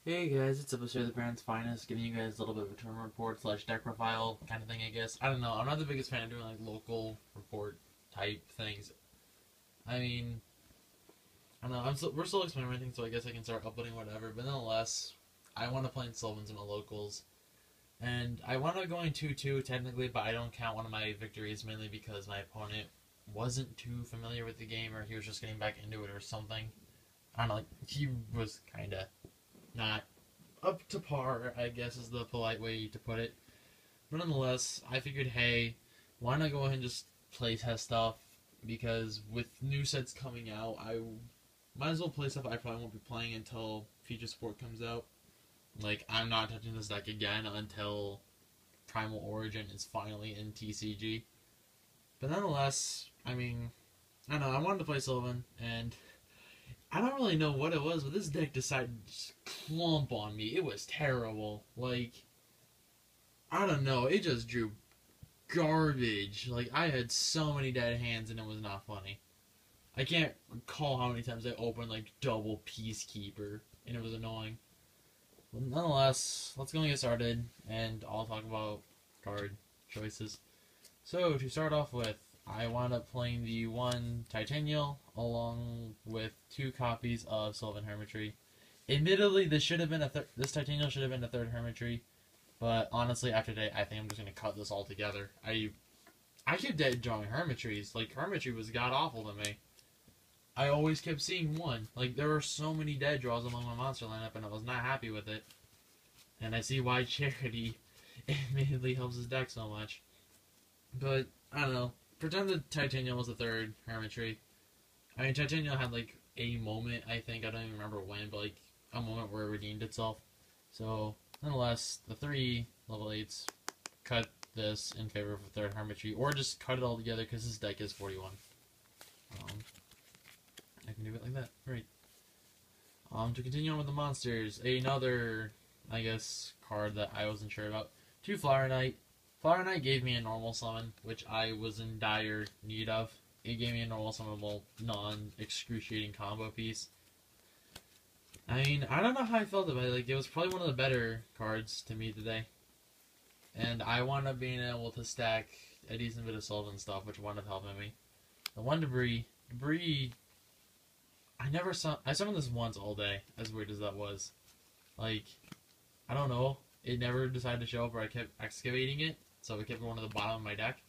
Hey guys, it's episode of the Parents Finest, giving you guys a little bit of a tournament report slash deck profile kind of thing, I guess. I don't know, I'm not the biggest fan of doing like local report type things. I mean, I don't know, we're still experimenting, so I guess I can start uploading whatever, but nonetheless, I want to play in Sylvan's in my locals. And I wound up going 2-2 technically, but I don't count one of my victories mainly because my opponent wasn't too familiar with the game, or he was just getting back into it or something. I don't know, like, he was kind of not up to par, I guess is the polite way to put it. But nonetheless, I figured, hey, why not go ahead and just play test stuff? Because with new sets coming out, I might as well play stuff I probably won't be playing until Future Sport comes out. Like, I'm not touching this deck again until Primal Origin is finally in TCG. But nonetheless, I mean, I don't know, I wanted to play Sylvan, and I don't really know what it was, but this deck decided to just clump on me. It was terrible. Like, I don't know, it just drew garbage. Like, I had so many dead hands and it was not funny. I can't recall how many times I opened, like, double Peacekeeper, and it was annoying. But nonetheless, let's go and get started, and I'll talk about card choices. So, to start off with, I wound up playing the one Titanial along with 2 copies of Sylvan Hermitry. Admittedly, this Titanial should have been a 3rd Hermitry, but honestly, after today, I think I'm just gonna cut this all together. I kept dead drawing Hermitries. Like, Hermitry was god awful to me. I always kept seeing one. Like, there were so many dead draws among my monster lineup, and I was not happy with it. And I see why Charity admittedly helps his deck so much. But I don't know. Pretend that Titanial was the 3rd Hermitry. I mean, Titanial had, like, a moment, I think. I don't even remember when, but, like, a moment where it redeemed itself. So, nonetheless, the 3 level 8s cut this in favor of a 3rd Hermitry, or just cut it all together because this deck is 41. I can do it like that. Great. To continue on with the monsters, another, I guess, card that I wasn't sure about. 2 Flower Knight. Flower Knight gave me a normal summon, which I was in dire need of. It gave me a normal summonable, non-excruciating combo piece. I mean, I don't know how I felt about it. Like, it was probably one of the better cards to me today. And I wound up being able to stack a decent bit of Sylvan stuff, which wound up helping me. The one Debris, I summoned this once all day, as weird as that was. Like, I don't know. It never decided to show up, or I kept excavating it, so it kept going to the bottom of my deck.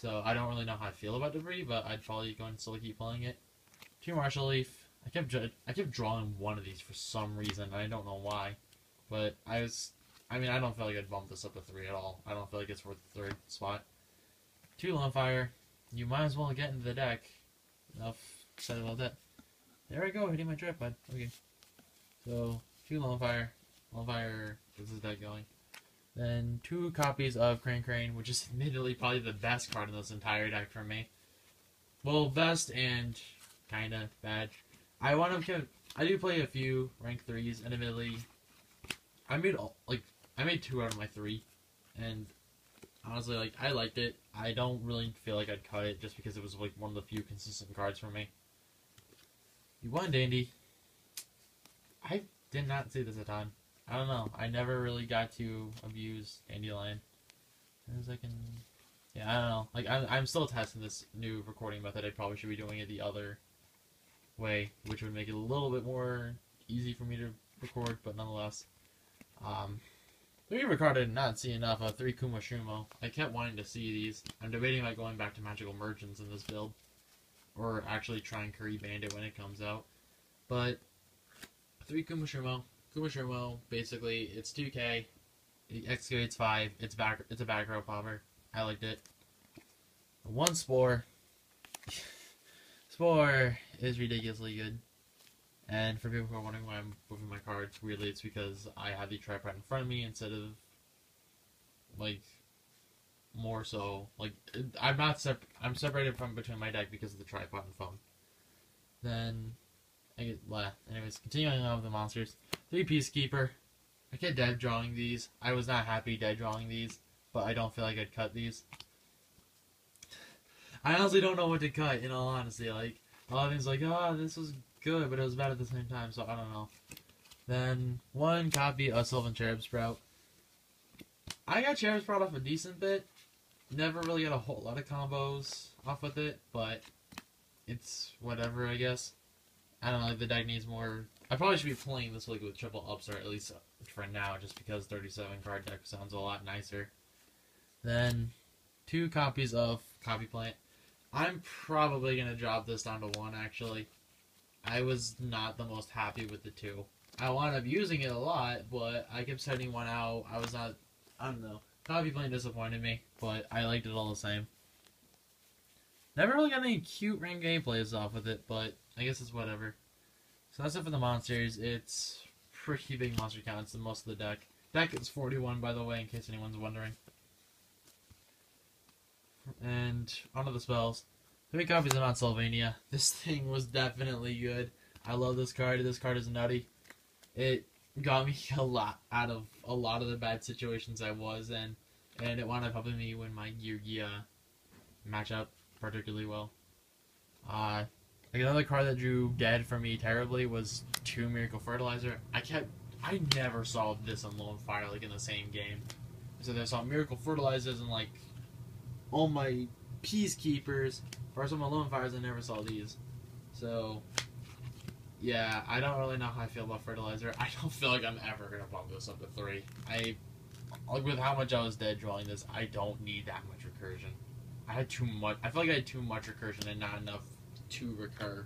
So I don't really know how I feel about Debris, but I'd probably go and still keep playing it. 2 Martial Leaf. I kept drawing one of these for some reason, and I don't know why. But I don't feel like I'd bump this up to 3 at all. I don't feel like it's worth the 3rd spot. 2 Lonefire. You might as well get into the deck. Enough said about that. There I go, hitting my tripod. Okay. So, 2 Lonefire. Lonefire gets his deck going. Then 2 copies of Crane, which is admittedly probably the best card in this entire deck for me. Well, best and kinda bad. I do play a few rank 3s, and admittedly, I made 2 out of my 3, and honestly, like, I liked it. I don't really feel like I'd cut it just because it was like one of the few consistent cards for me. You won, Dandy. I did not see this a ton. I don't know. I never really got to abuse Dandelion. As I can... Yeah, I don't know. Like, I'm still testing this new recording method. I probably should be doing it the other way, which would make it a little bit more easy for me to record, but nonetheless. 3 card I did not see enough of. 3 Kumashumo. I kept wanting to see these. I'm debating about going back to Magical Merchants in this build, or actually trying Curry Bandit when it comes out. But 3 Kumashumo. Kumashumo, basically, it's 2k, it excavates 5, it's a back row popper. I liked it. 1 Spore. Spore is ridiculously good. And for people who are wondering why I'm moving my cards, weirdly it's because I have the tripod in front of me instead of, like, more so, like, I'm separated from between my deck because of the tripod and phone. Then, anyways, continuing on with the monsters. 3 Peacekeeper. I kept dead drawing these. I was not happy dead drawing these, but I don't feel like I'd cut these. I honestly don't know what to cut, in all honesty. Like, a lot of things like, oh, this was good, but it was bad at the same time, so I don't know. Then one copy of Sylvan Cherub Sprout. I got Cherub Sprout off a decent bit. Never really got a whole lot of combos off with it, but it's whatever, I guess. I don't know, the deck needs more. I probably should be playing this like with triple ups, or at least for now, just because 37 card deck sounds a lot nicer. Then 2 copies of Copy Plant. I'm probably going to drop this down to 1, actually. I was not the most happy with the 2. I wound up using it a lot, but I kept sending 1 out. I don't know. Copy Plant disappointed me, but I liked it all the same. Never really got any cute ring gameplays off with it, but I guess it's whatever. So that's it for the monsters. It's pretty big monster count. It's the most of the deck. Deck is 41, by the way, in case anyone's wondering. And onto the spells. 3 copies of Mount Sylvania. This thing was definitely good. I love this card. This card is nutty. It got me a lot out of a lot of the bad situations I was in, and it wound up helping me win my Gear matchup particularly well. Like another card that drew dead for me terribly was 2 Miracle Fertilizer. I never saw this on Lone Fire like in the same game. So I saw Miracle Fertilizers and like all my Peacekeepers. First on my Lone Fires, I never saw these. So yeah, I don't really know how I feel about Fertilizer. I don't feel like I'm ever gonna bump this up to 3. Like with how much I was dead drawing this, I don't need that much recursion. I had too much. I feel like I had too much recursion and not enough to recur.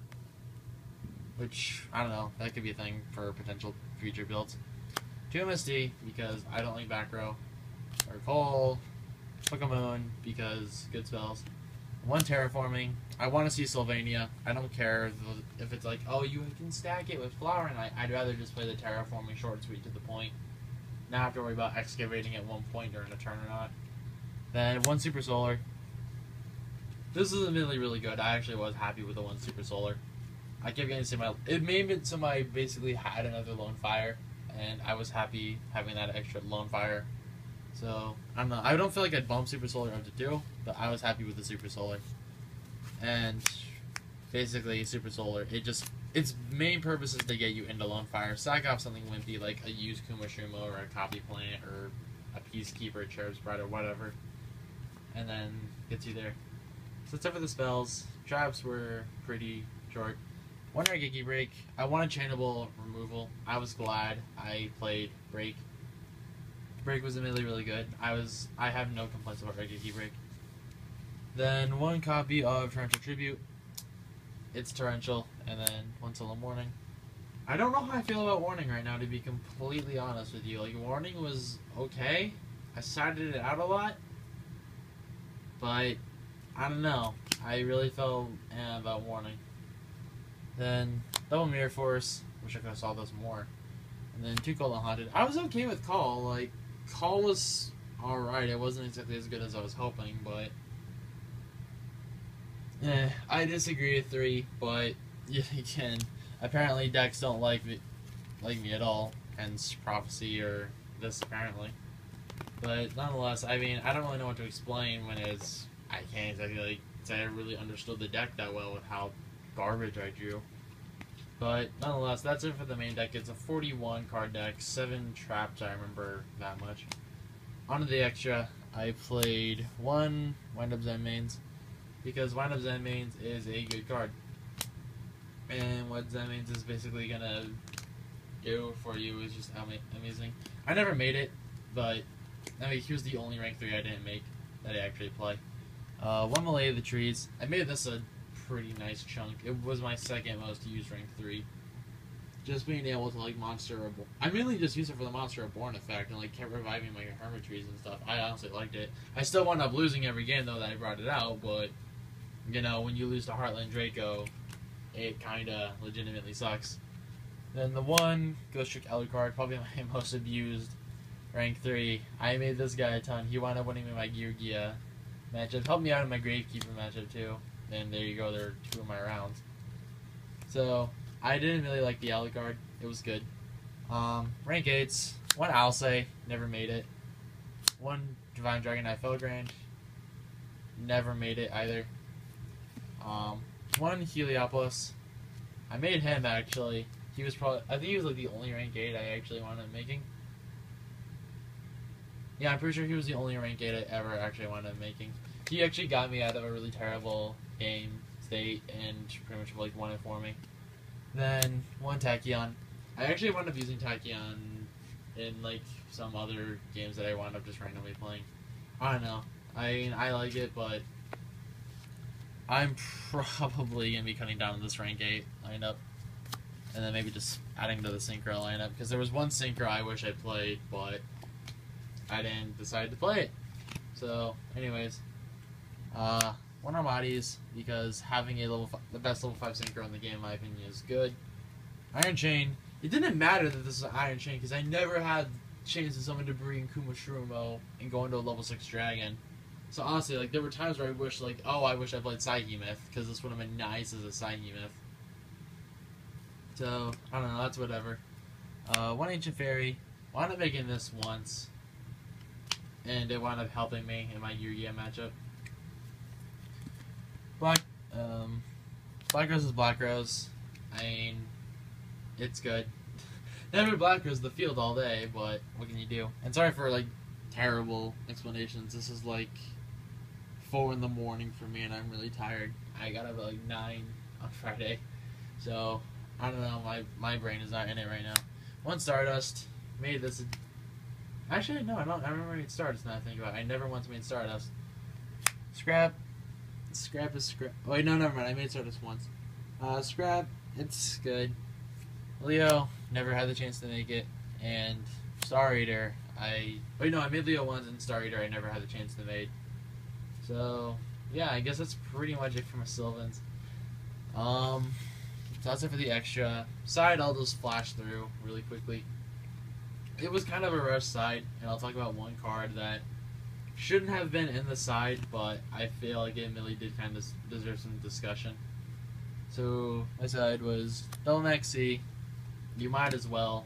Which, I don't know, that could be a thing for potential future builds. 2 MSD, because I don't like back row. Or Cole, Moon, because good spells. 1 Terraforming. I want to see Sylvania. I don't care if it's like, oh, you can stack it with Flower Knight. I'd rather just play the Terraforming short and sweet to the point. Not have to worry about excavating at one point during a turn or not. Then 1 Super Solar. This is admittedly really good. I actually was happy with the 1 Super Solar. I kept getting to it made it so I basically had another Lone Fire, and I was happy having that extra Lone Fire. So, I don't know. I don't feel like I'd bump Super Solar up to 2, but I was happy with the Super Solar. And basically, Super Solar, its main purpose is to get you into Lone Fire. Sack off something wimpy like a used Kumashuma or a Copy Plant or a Peacekeeper, Cherub Sprout, or whatever. And then gets you there. So that's it for the spells. Traps were pretty short. 1 Raigeki Break. I wanted Chainable Removal. I was glad I played Break. Break was admittedly really good. I have no complaints about Raigeki Break. Then 1 copy of Torrential Tribute. It's Torrential, and then 1 Solo Warning. I don't know how I feel about Warning right now, to be completely honest with you. Like, Warning was okay. I sided it out a lot, but I don't know. I really felt about Warning. Then Double Mirror Force. Wish I could have saw this more. And then 2 Call Haunted. I was okay with Call. Like, Call was alright. It wasn't exactly as good as I was hoping, but I disagree with 3, but yeah, again, apparently decks don't like me at all. Hence Prophecy or this apparently. But nonetheless, I mean, I don't really know what to explain when I can't exactly like say I really understood the deck that well with how garbage I drew. But nonetheless, that's it for the main deck. It's a 41 card deck, 7 traps, I remember that much. Onto the extra, I played 1 Wind Up Zen Mains, because Wind Up Zen Mains is a good card. And what Zen Mains is basically gonna do for you is just amazing. I never made it, but I mean, he was the only rank 3 I didn't make that I actually play. 1 Malay of the Trees. I made this a pretty nice chunk. It was my 2nd most used rank 3. Just being able to like Monster Reborn. I mainly just used it for the Monster Reborn effect and like kept reviving my Hermit-Trees and stuff. I honestly liked it. I still wound up losing every game though that I brought it out, but you know, when you lose to Heartland Draco, it kinda legitimately sucks. Then the 1 Ghost Trick Alucard, probably my most abused rank 3. I made this guy a ton. He wound up winning me my Gear matchup. Helped me out in my Gravekeeper matchup too. And there you go, there are 2 of my rounds. So, I didn't really like the Alucard. It was good. Rank 8s. 1 Alcei, never made it. 1 Divine Dragonite Felgrand, never made it either. 1 Heliopolis. I made him actually. he was probably, I think he was like the only rank 8 I actually wound up making. Yeah, I'm pretty sure he was the only rank 8 I ever actually wound up making. He actually got me out of a really terrible game state and pretty much like won it for me. Then one Tachyon. I actually wound up using Tachyon in like some other games that I wound up just randomly playing. I don't know. I mean, I like it, but I'm probably going to be cutting down this rank 8 lineup. And then maybe just adding to the Synchro lineup. Because there was one Synchro I wish I played, but I didn't decide to play it. So, anyways. One Armades, because having a the best level 5 Synchro in the game, in my opinion, is good. Iron Chain. It didn't matter that this is an Iron Chain, because I never had chance to summon Debris and Kuma Shurumo and go into a level 6 Dragon. So honestly, like, there were times where I wish, like, oh, I wish I played Psyche Myth, because this would have been nice as a Psyche Myth. So, I don't know, that's whatever. One Ancient Fairy. Wound up making this once, and it wound up helping me in my Yu-Gi-Oh matchup. Black Rose is Black Rose. I mean, it's good. Never Black Rose the field all day, but what can you do? And sorry for, like, terrible explanations. This is, like, 4 in the morning for me, and I'm really tired. I got up at, like, 9 on Friday. So, I don't know. My brain is not in it right now. One Stardust. Made this... Actually, no, I don't. I remember made Stardust now I think about it. I never once made Stardust. Scrap. Scrap is scrap. Oh, wait, no, never mind. I made Stardust once. Scrap. It's good. Leo. Never had the chance to make it. And Star Eater. I made Leo once, and Star Eater I never had the chance to make. So, yeah, I guess that's pretty much it for my Sylvans. So that's it for the extra. Side, I'll just flash through really quickly. It was kind of a rush side, and I'll talk about one card that shouldn't have been in the side, but I feel like it really did kind of deserve some discussion. So, my side was Double Maxi. You might as well,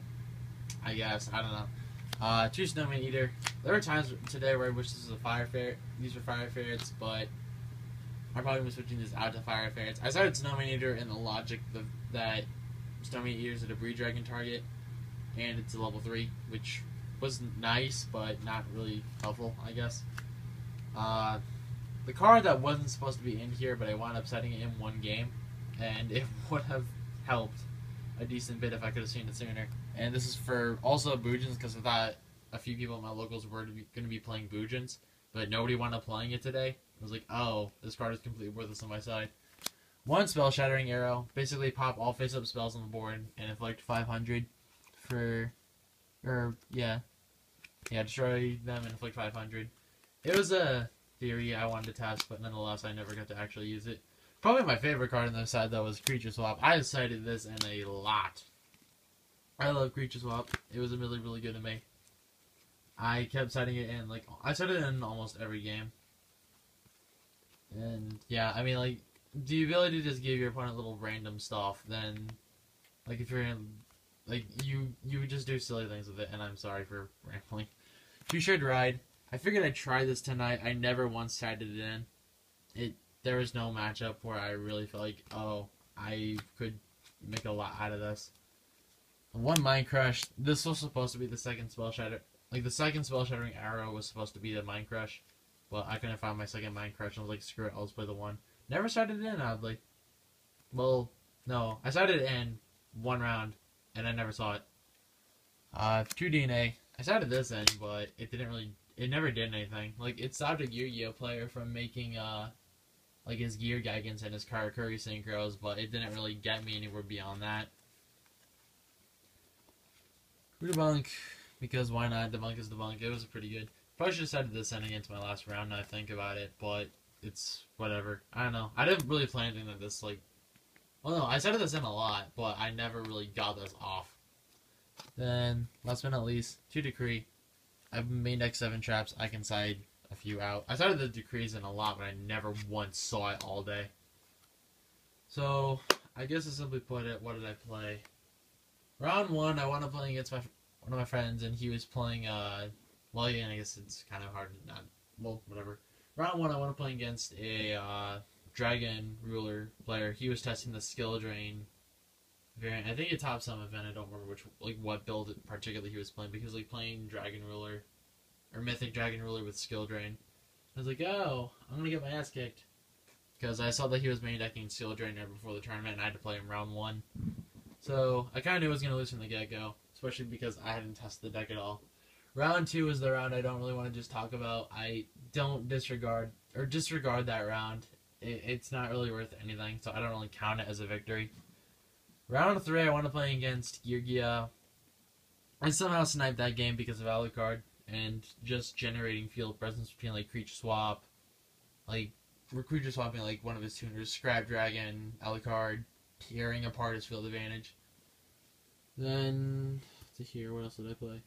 I guess. I don't know. 2 Snowman Eater. There were times today where I wish this was a Fire Ferret. These were Fire Ferrets, but I'm probably going to be switching this out to Fire Ferrets. I started Snowman Eater in the logic that Snowman Eater is a Debris Dragon target, and it's a level 3, which was nice, but not really helpful, I guess. The card that wasn't supposed to be in here, but I wound up setting it in one game, and it would have helped a decent bit if I could have seen it sooner. And this is for also Boojins, because I thought a few people at my locals were going to be playing Boojins, but nobody wound up playing it today. I was like, oh, this card is completely worthless on my side. 1 Spell Shattering Arrow. Basically pop all face-up spells on the board and inflict 500 for... destroy them and inflict 500. It was a theory I wanted to test, but nonetheless, I never got to actually use it. Probably my favorite card on the side, though, was Creature Swap. I cited this in a lot. I love Creature Swap. It was really, really good to me. I kept citing it in, like, I cited it in almost every game. And, yeah, I mean, like, the ability to just give your opponent little random stuff, then, like, if you're in, like, you just do silly things with it, and I'm sorry for rambling. 2 Shared Ride. I figured I'd try this tonight. I never once cited it in. There was no matchup where I really felt like, oh, I could make a lot out of this. 1 Mind Crush. This was supposed to be the second Spell Shatter. Like, the second Spell Shattering Arrow was supposed to be the Mind Crush, but I couldn't find my second Mind Crush, and I was like, screw it, I'll just play the 1. Never started it in, oddly. Well, no. I started it in 1 round, and I never saw it. 2 DNA. I started this in, but it didn't really... It never did anything. Like, it stopped a Yu-Gi-Oh player from making, like, his Gear Gigants and his Karakuri Synchros, but it didn't really get me anywhere beyond that. Debunk, because why not? Debunk is Debunk. It was pretty good. Probably should have started this in against my last round now I think about it, but it's whatever. I don't know. I didn't really play anything that this, like... Well, no, I started this in a lot, but I never really got this off. Then, last but not least, 2 Decree. I've made X7 traps. I can side a few out. I started the Decrees in a lot, but I never once saw it all day. So, I guess to simply put it, what did I play? Round 1, I wound up playing against one of my friends, and he was playing, well, yeah, I guess it's kind of hard to not, well, whatever. Round 1, I wound up playing against a, Dragon Ruler player. He was testing the Skill Drain variant. I think a top some event. I don't remember what build particularly he was playing, because like playing Dragon Ruler or Mythic Dragon Ruler with Skill Drain. I was like, oh, I'm gonna get my ass kicked, because I saw that he was main decking Skill Drain right before the tournament, and I had to play him round 1. So I kind of knew I was gonna lose from the get go, especially because I hadn't tested the deck at all. Round 2 is the round I don't really want to just talk about. I don't disregard that round. It's not really worth anything, so I don't really count it as a victory. Round 3, I want to play against Geargia. I somehow sniped that game because of Alucard and just generating field presence between like creature swap, like creature swapping like one of his tuners, Scrap Dragon, Alucard, tearing apart his field advantage. Then to here, what else did I play?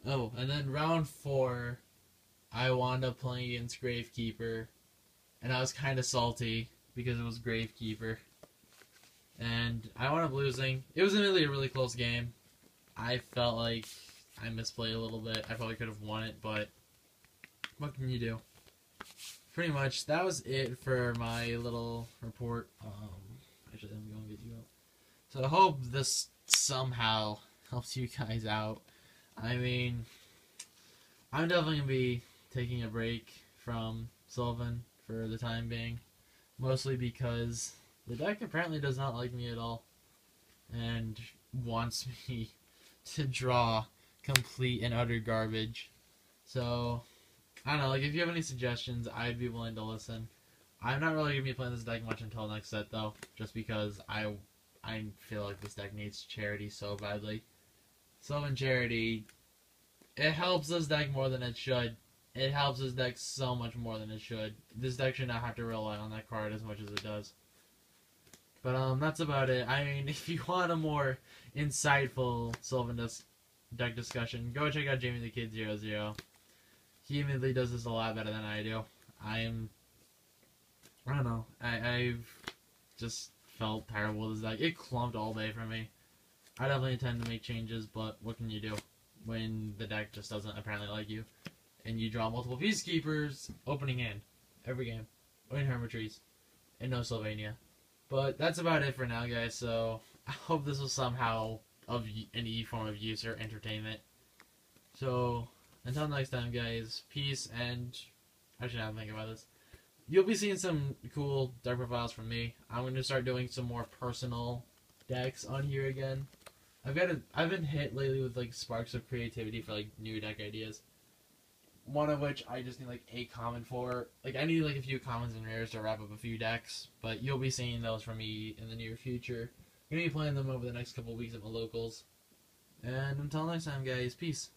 Oh, and then round 4, I wound up playing against Gravekeeper, and I was kind of salty because it was Gravekeeper, and I wound up losing. It was really a really close game. I felt like I misplayed a little bit. I probably could have won it, but what can you do? Pretty much, that was it for my little report. Actually, I'm going to get you out. So I hope this somehow helps you guys out. I mean, I'm definitely going to be taking a break from Sylvan for the time being. Mostly because the deck apparently does not like me at all. And wants me to draw complete and utter garbage. So, I don't know, like if you have any suggestions, I'd be willing to listen. I'm not really going to be playing this deck much until next set though. Just because I feel like this deck needs charity so badly. Sylvan Charity, it helps this deck more than it should. It helps this deck so much more than it should. This deck should not have to rely on that card as much as it does. But that's about it. I mean, if you want a more insightful Sylvan deck discussion, go check out Jamie the Kid 00. He admittedly does this a lot better than I do. I don't know. I've just felt terrible with this deck. It clumped all day for me. I definitely intend to make changes, but what can you do when the deck just doesn't apparently like you? And you draw multiple Peacekeepers opening hand every game, in Hermitaries, and no Sylvania. But that's about it for now, guys, so I hope this was somehow of any form of use or entertainment. So, until next time, guys, peace, and I should have to think about this. You'll be seeing some cool deck profiles from me. I'm going to start doing some more personal decks on here again. I've been hit lately with like sparks of creativity for like new deck ideas. One of which I just need like a common for. Like I need like a few commons and rares to wrap up a few decks, but you'll be seeing those from me in the near future. I'm gonna be playing them over the next couple weeks at my locals. And until next time, guys, peace.